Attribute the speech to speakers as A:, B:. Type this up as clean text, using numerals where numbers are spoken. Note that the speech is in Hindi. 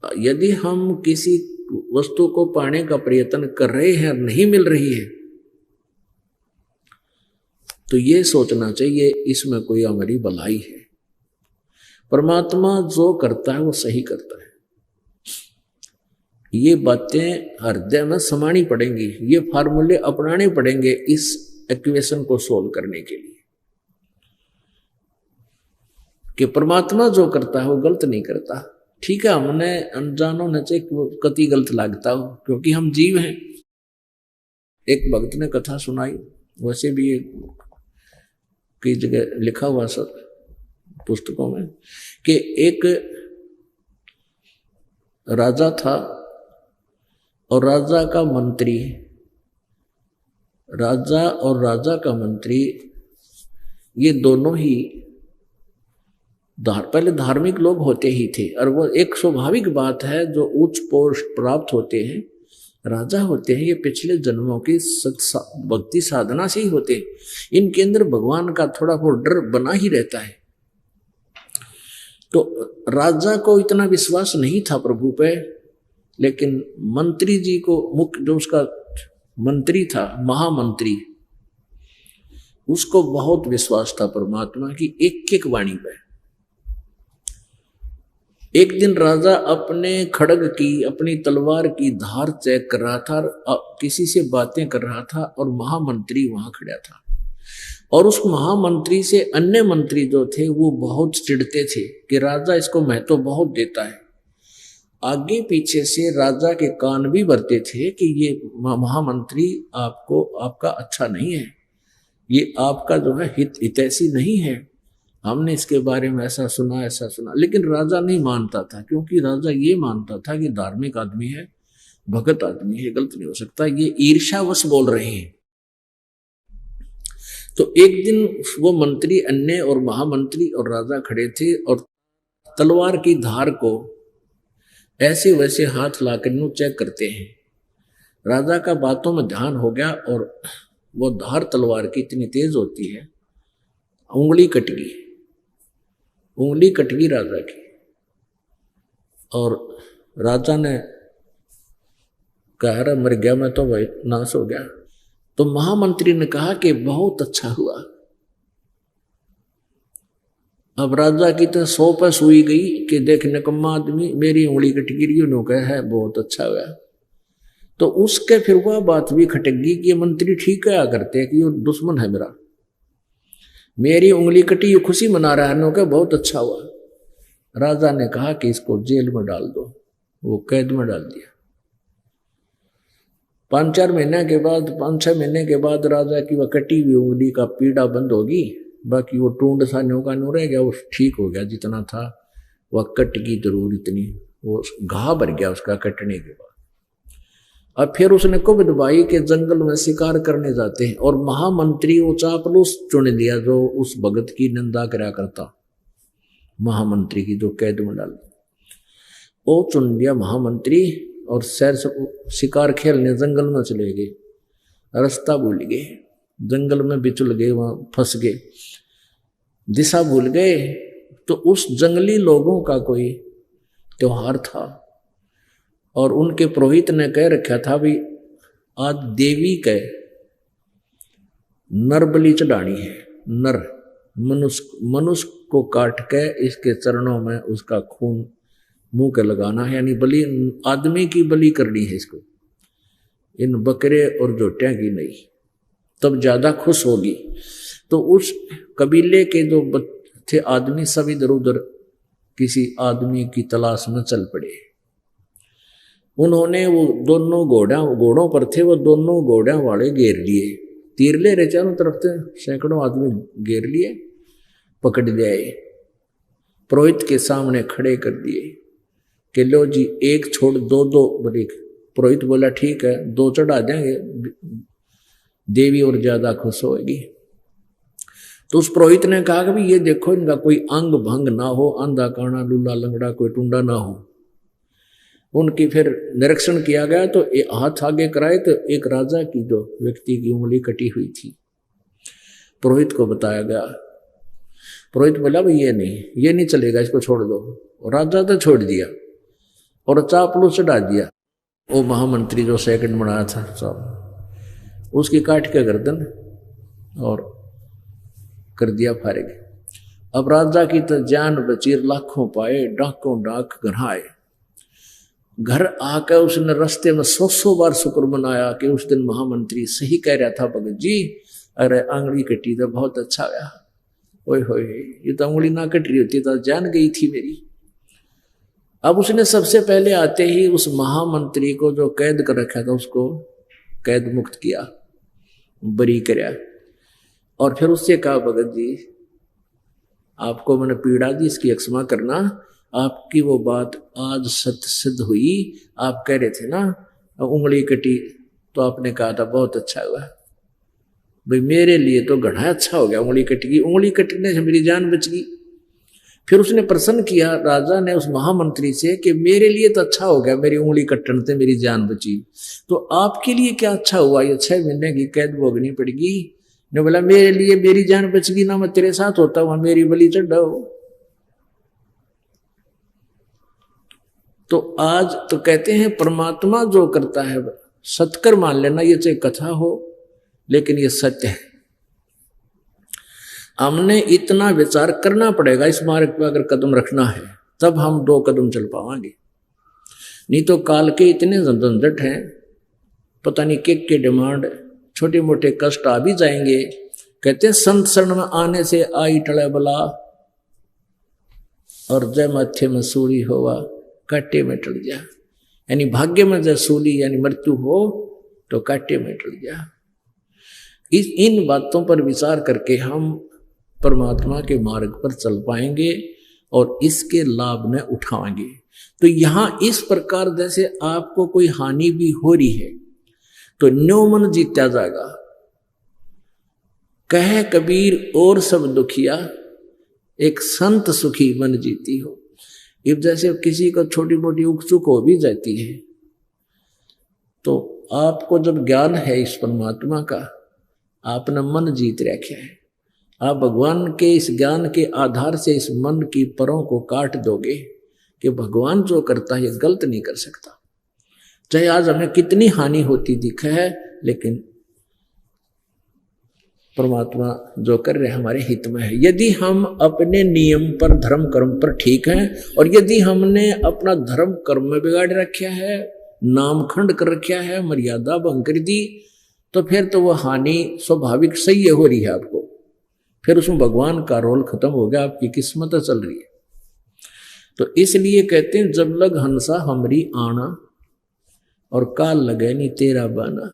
A: यदि हम किसी वस्तु को पाने का प्रयत्न कर रहे हैं और नहीं मिल रही है, तो ये सोचना चाहिए इसमें कोई हमारी भलाई है। परमात्मा जो करता है वो सही करता है। ये बातें हृदय में समानी पड़ेंगी, ये फार्मूले अपनाने पड़ेंगे इस इक्वेशन को सोल्व करने के लिए, कि परमात्मा जो करता है वो गलत नहीं करता। ठीक है, हमने अनजान होने से कति गलत लगता हो, क्योंकि हम जीव हैं। एक भक्त ने कथा सुनाई, वैसे भी कई जगह लिखा हुआ सब पुस्तकों में, कि एक राजा था और राजा का मंत्री, राजा और राजा का मंत्री ये दोनों ही पहले धार्मिक लोग होते ही थे। और वो एक स्वाभाविक बात है, जो उच्च पोस्ट प्राप्त होते हैं, राजा होते हैं, ये पिछले जन्मों की भक्ति साधना से ही होते हैं। इनके अंदर भगवान का थोड़ा बहुत डर बना ही रहता है। तो राजा को इतना विश्वास नहीं था प्रभु पे, लेकिन मंत्री जी को, मुख्य जो उसका मंत्री था, महामंत्री, उसको बहुत विश्वास था परमात्मा की एक एक वाणी पे। एक दिन राजा अपने खड्ग की, अपनी तलवार की धार चेक कर रहा था, किसी से बातें कर रहा था, और महामंत्री वहां खड़ा था। और उस महामंत्री से अन्य मंत्री जो थे वो बहुत चिढ़ते थे कि राजा इसको महत्व बहुत देता है। आगे पीछे से राजा के कान भी भरते थे कि ये महामंत्री आपका अच्छा नहीं है, ये आपका जो है हितैषी नहीं है, हमने इसके बारे में ऐसा सुना। लेकिन राजा नहीं मानता था, क्योंकि राजा ये मानता था कि धार्मिक आदमी है, भगत आदमी है, गलत नहीं हो सकता, ये ईर्ष्यावश बोल रहे हैं। तो एक दिन वो मंत्री अन्य और महामंत्री और राजा खड़े थे और तलवार की धार को ऐसे वैसे हाथ लाकर यूं चेक करते हैं। राजा का बातों में ध्यान हो गया और वो धार तलवार की इतनी तेज होती है, उंगली कट गई राजा की। और राजा ने कहा, मर गया मैं तो, भाई नाश हो गया। तो महामंत्री ने कहा कि बहुत अच्छा हुआ। अब राजा की तो 100 पे सुई गई कि देख निकम्मा आदमी, मेरी उंगली कट गिरी, उन्होंने कहा है बहुत अच्छा हुआ। तो उसके फिर वह बात भी खटक गई कि मंत्री ठीक क्या करते कि ये दुश्मन है मेरी उंगली कटी, ये खुशी मना रहा है, उन्होंने कहा बहुत अच्छा हुआ। राजा ने कहा कि इसको जेल में डाल दो, वो कैद में डाल दिया। 5-6 महीने के बाद राजा की वह कटी हुई उंगली का पीड़ा बंद होगी, बाकी वो टूंड सा न्योका न्यू रह गया, वो ठीक हो गया जितना था। वह कट की जरूर इतनी, वो घाव भर गया उसका कटने के बाद। अब फिर उसने कुब दबाई के जंगल में शिकार करने जाते हैं, और महामंत्री वो चापलूस चुन लिया जो उस भगत की निंदा करा करता, महामंत्री की जो कैद में डाल, वो चुन लिया महामंत्री। और शहर से शिकार खेलने जंगल में चले गए, रास्ता भूल गए, जंगल में बिचुल गए, वहां फंस गए, दिशा भूल गए। तो उस जंगली लोगों का कोई त्योहार था और उनके पुरोहित ने कह रखा था भी आज देवी के नर बलि चढ़ानी है। नर मनुष्य को काट के इसके चरणों में उसका खून मुंह के लगाना है, यानी बलि आदमी की बलि करनी है इसको, इन बकरे और जोटियां की नहीं, तब ज्यादा खुश होगी। तो उस कबीले के जो थे आदमी सब इधर उधर किसी आदमी की तलाश में चल पड़े। उन्होंने वो दोनों घोड़ों पर थे, वो दोनों घोड़ों वाले घेर लिए, तीर ले रहे चारों तरफ से, सैकड़ों आदमी घेर लिए, पकड़ ले आए, पुरोहित के सामने खड़े कर दिए कि लो जी, एक छोड़ दो बड़ी। पुरोहित बोला ठीक है, 2 चढ़ा देंगे, देवी और ज्यादा खुश होगी। तो उस पुरोहित ने कहा कि ये देखो इनका कोई अंग भंग ना हो, अंधा काना लूला लंगड़ा कोई टुंडा ना हो। उनकी फिर निरीक्षण किया गया तो हाथ आगे कराए तो एक राजा की जो व्यक्ति की उंगली कटी हुई थी, पुरोहित को बताया गया। पुरोहित बोला भाई ये नहीं चलेगा, इसको छोड़ दो। और राजा तो छोड़ दिया और चापलू चढ़ा दिया। वो महामंत्री जो सेकंड बनाया था साहब, उसकी काट के गर्दन और कर दिया फारिग। अब राजा की तो जान बची, लाखों पाए, डाकों डाक घर आए। घर आकर उसने रास्ते में 100 बार शुक्र मनाया कि उस दिन महामंत्री सही कह रहा था भगत जी, अरे आंगली कटी तो बहुत अच्छा गया। ओए होए, ये तो उंगली ना कट रही होती तो जान गई थी मेरी। अब उसने सबसे पहले आते ही उस महामंत्री को जो कैद कर रखा था उसको कैद मुक्त किया, बरी कराया। और फिर उससे कहा भगत जी आपको मैंने पीड़ा दी, इसकी क्षमा करना। आपकी वो बात आज सत्य सिद्ध हुई। आप कह रहे थे ना उंगली कटी, तो आपने कहा था बहुत अच्छा हुआ भाई, मेरे लिए तो घना अच्छा हो गया उंगली कट गई, उंगली कटने से मेरी जान बच गई। फिर उसने प्रश्न किया राजा ने उस महामंत्री से कि मेरे लिए तो अच्छा हो गया, मेरी उंगली कटने से मेरी जान बची, तो आपके लिए क्या अच्छा हुआ, ये 6 महीने की कैद भोगनी पड़ेगी। ने बोला मेरे लिए मेरी जान बच गई ना, मैं तेरे साथ होता हूं, मेरी बलि चढ़ाओ। तो आज तो कहते हैं परमात्मा जो करता है सत्कर मान लेना, ये चाहे कथा हो लेकिन ये सत्य है। हमने इतना विचार करना पड़ेगा इस मार्ग पर अगर कदम रखना है, तब हम 2 कदम चल पाएंगे। नहीं तो काल के इतने झंझट हैं, पता नहीं के डिमांड, छोटे मोटे कष्ट आ भी जाएंगे। कहते हैं संत शरण में आने से आई टले बला, और जय माथे में सूली होवा काटे में टल जा। यानी भाग्य में जय सूली यानी मृत्यु हो तो काटे में टल जा। इन बातों पर विचार करके हम परमात्मा के मार्ग पर चल पाएंगे और इसके लाभ में उठाएंगे। तो यहां इस प्रकार जैसे आपको कोई हानि भी हो रही है तो न्यो मन जीता जाएगा। कहे कबीर और सब दुखिया, एक संत सुखी मन जीती हो। अब जैसे किसी को छोटी मोटी उकचुक हो भी जाती है, तो आपको जब ज्ञान है इस परमात्मा का, आपने मन जीत रखा है, आप भगवान के इस ज्ञान के आधार से इस मन की परों को काट दोगे कि भगवान जो करता है ये गलत नहीं कर सकता। चाहे आज हमें कितनी हानि होती दिखे है, लेकिन परमात्मा जो कर रहे हमारे हित में है। यदि हम अपने नियम पर धर्म कर्म पर ठीक हैं, और यदि हमने अपना धर्म कर्म में बिगाड़ रखा है, नामखंड कर रखा है, मर्यादा भंग कर दी, तो फिर तो वह हानि स्वाभाविक सही हो रही है आपको। फिर उसमें भगवान का रोल खत्म हो गया, आपकी किस्मत चल रही है। तो इसलिए कहते हैं जब लग हंसा हमरी आना, और काल लगे नहीं तेरा बाना।